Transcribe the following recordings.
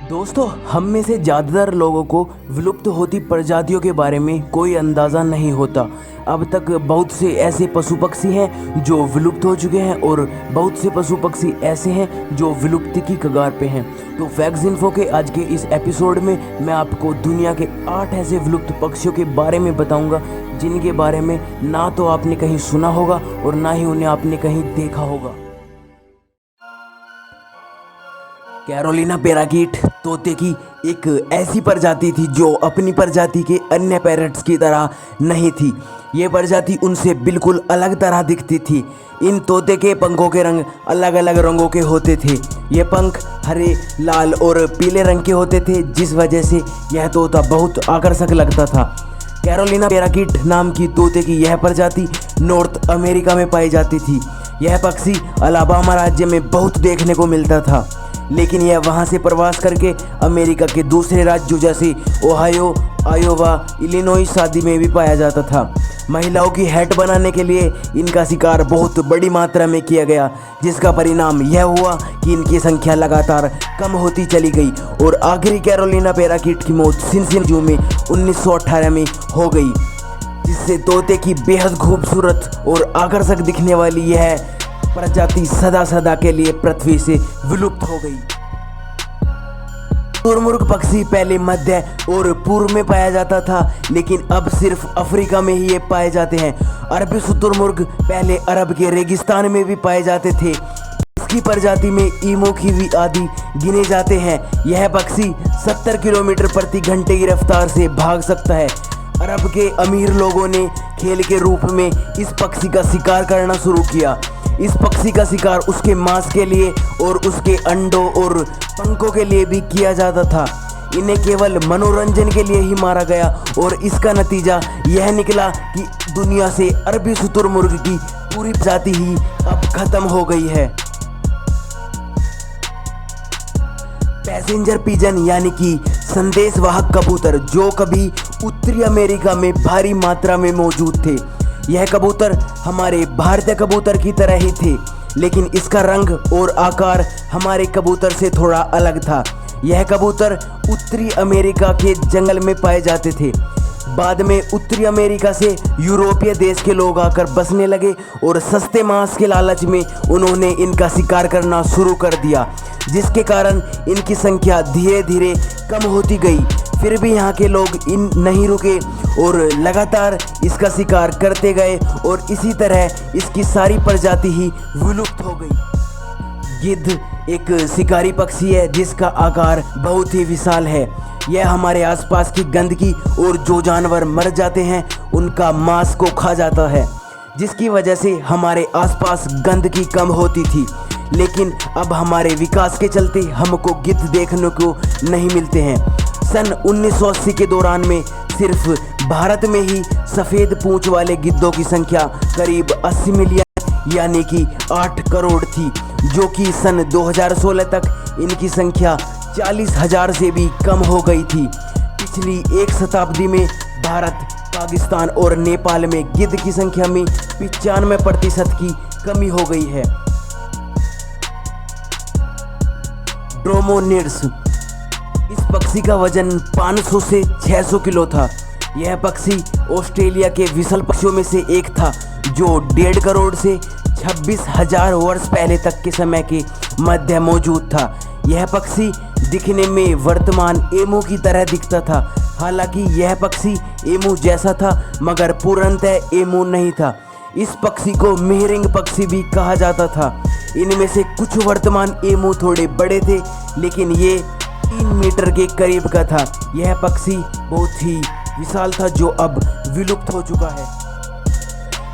दोस्तों, हम में से ज़्यादातर लोगों को विलुप्त होती प्रजातियों के बारे में कोई अंदाज़ा नहीं होता। अब तक बहुत से ऐसे पशु पक्षी हैं जो विलुप्त हो चुके हैं और बहुत से पशु पक्षी ऐसे हैं जो विलुप्ति की कगार पे हैं। तो फैक्ट्स इन्फो के आज के इस एपिसोड में मैं आपको दुनिया के 8 ऐसे विलुप्त पक्षियों के बारे में बताऊंगा जिनके बारे में ना तो आपने कहीं सुना होगा और ना ही उन्हें आपने कहीं देखा होगा। कैरोलिना पैराकीट तोते की एक ऐसी प्रजाति थी जो अपनी प्रजाति के अन्य पैरट्स की तरह नहीं थी। ये प्रजाति उनसे बिल्कुल अलग तरह दिखती थी। इन तोते के पंखों के रंग अलग अलग रंगों के होते थे। ये पंख हरे, लाल और पीले रंग के होते थे, जिस वजह से यह तोता बहुत आकर्षक लगता था। कैरोलिना पैराकीट नाम की तोते की यह प्रजाति नॉर्थ अमेरिका में पाई जाती थी। यह पक्षी अलाबामा राज्य में बहुत देखने को मिलता था, लेकिन यह वहां से प्रवास करके अमेरिका के दूसरे राज्यों जैसे ओहायो, आयोवा, इलिनॉइस आदि में भी पाया जाता था। महिलाओं की हैट बनाने के लिए इनका शिकार बहुत बड़ी मात्रा में किया गया, जिसका परिणाम यह हुआ कि इनकी संख्या लगातार कम होती चली गई और आखिरी कैरोलिना पैराकीट की मौत सिनसिनाटी जू में 1918 में हो गई, जिससे तोते की बेहद खूबसूरत और आकर्षक दिखने वाली यह प्रजाति सदा सदा के लिए पृथ्वी से विलुप्त हो गई। शुतुरमुर्ग पक्षी पहले मध्य और पूर्व में पाया जाता था, लेकिन अब सिर्फ अफ्रीका में ही ये पाए जाते हैं। अरबी शुतुरमुर्ग पहले अरब के रेगिस्तान में भी पाए जाते थे। इसकी प्रजाति में ईमू, कीवी आदि गिने जाते हैं। यह पक्षी 70 किलोमीटर प्रति घंटे की रफ्तार से भाग सकता है। अरब के अमीर लोगों ने खेल के रूप में इस पक्षी का शिकार करना शुरू किया। इस पक्षी का शिकार उसके मांस के लिए और उसके अंडों और पंखों के लिए भी किया जाता था। इन्हें केवल मनोरंजन के लिए ही मारा गया और इसका नतीजा यह निकला कि दुनिया से अरबी शुतुरमुर्ग की पूरी प्रजाति ही अब खत्म हो गई है। पैसेंजर पिजन यानी कि संदेशवाहक कबूतर, जो कभी उत्तरी अमेरिका में भारी मात्रा में मौजूद थे। यह कबूतर हमारे भारतीय कबूतर की तरह ही थे, लेकिन इसका रंग और आकार हमारे कबूतर से थोड़ा अलग था। यह कबूतर उत्तरी अमेरिका के जंगल में पाए जाते थे। बाद में उत्तरी अमेरिका से यूरोपीय देश के लोग आकर बसने लगे और सस्ते मांस के लालच में उन्होंने इनका शिकार करना शुरू कर दिया, जिसके कारण इनकी संख्या धीरे धीरे कम होती गई। फिर भी यहाँ के लोग इन नहीं रुके और लगातार इसका शिकार करते गए और इसी तरह इसकी सारी प्रजाति ही विलुप्त हो गई। गिद्ध एक शिकारी पक्षी है जिसका आकार बहुत ही विशाल है। यह हमारे आसपास की गंदगी और जो जानवर मर जाते हैं उनका मांस को खा जाता है, जिसकी वजह से हमारे आसपास गंदगी कम होती थी। लेकिन अब हमारे विकास के चलते हमको गिद्ध देखने को नहीं मिलते हैं। सन 1980 के दौरान में सिर्फ भारत में ही सफ़ेद पूंछ वाले गिद्धों की संख्या करीब 80 मिलियन यानी कि 8 करोड़ थी, जो कि सन 2016 तक इनकी संख्या 40,000 से भी कम हो गई थी। पिछली एक शताब्दी में भारत, पाकिस्तान और नेपाल में गिद्ध की संख्या में 95% की कमी हो गई है। ड्रोमोनिड्स, इस पक्षी का वजन 500 से 600 किलो था। यह पक्षी ऑस्ट्रेलिया के विशाल पक्षियों में से एक था, जो 1.5 करोड़ से 26,000 वर्ष पहले तक के समय के मध्य मौजूद था। यह पक्षी दिखने में वर्तमान एमू की तरह दिखता था। हालांकि यह पक्षी एमू जैसा था, मगर पूर्णतः एमू नहीं था। इस पक्षी को मेहरिंग पक्षी भी कहा जाता था। इनमें से कुछ वर्तमान एमू थोड़े बड़े थे, लेकिन ये 3 मीटर के करीब का था। यह पक्षी बहुत ही विशाल था, जो अब विलुप्त हो चुका है।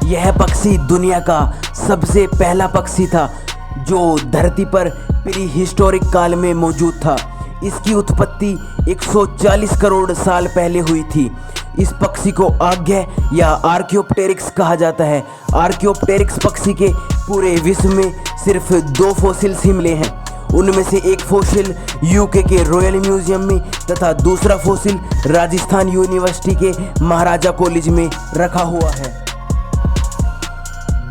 यह पक्षी दुनिया का सबसे पहला पक्षी था जो धरती पर प्री हिस्टोरिक काल में मौजूद था। इसकी उत्पत्ति 140 करोड़ साल पहले हुई थी। इस पक्षी को आग्य या आर्कियोप्टेरिक्स कहा जाता है। आर्कियोप्टेरिक्स पक्षी के पूरे विश्व में सिर्फ 2 फॉसिल्स ही मिले हैं। उनमें से एक फॉसिल यूके के रॉयल म्यूजियम में तथा दूसरा फॉसिल राजस्थान यूनिवर्सिटी के महाराजा कॉलेज में रखा हुआ है।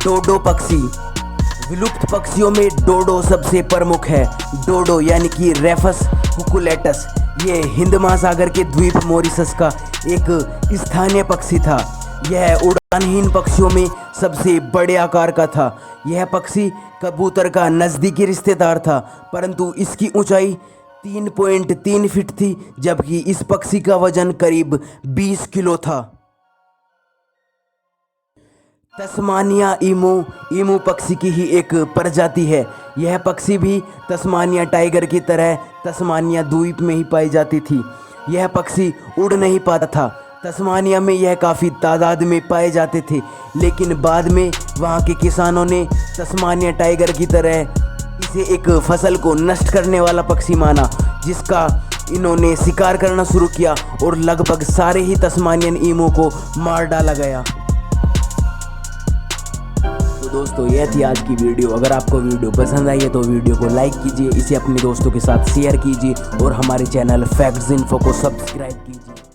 डोडो पक्षी, विलुप्त पक्षियों में डोडो सबसे प्रमुख है। डोडो यानी कि रेफस कुकुलेटस, ये हिंद महासागर के द्वीप मॉरिशस का एक स्थानीय पक्षी था। यह उड़ानहीन पक्षियों में सबसे बड़े आकार का था। यह पक्षी कबूतर का नज़दीकी रिश्तेदार था, परंतु इसकी ऊंचाई 3.3 फीट थी, जबकि इस पक्षी का वजन करीब 20 किलो था। तस्मानिया ईमू पक्षी की ही एक प्रजाति है। यह पक्षी भी तस्मानिया टाइगर की तरह तस्मानिया द्वीप में ही पाई जाती थी। यह पक्षी उड़ नहीं पाता था। तस्मानिया में यह काफ़ी तादाद में पाए जाते थे, लेकिन बाद में वहाँ के किसानों ने तस्मानिया टाइगर की तरह इसे एक फसल को नष्ट करने वाला पक्षी माना, जिसका इन्होंने शिकार करना शुरू किया और लगभग सारे ही तस्मानियन ईमू को मार डाला गया। तो दोस्तों, यह थी आज की वीडियो। अगर आपको वीडियो पसंद आई है तो वीडियो को लाइक कीजिए, इसे अपने दोस्तों के साथ शेयर कीजिए और हमारे चैनल फैक्ट्स इन्फो को सब्सक्राइब कीजिए।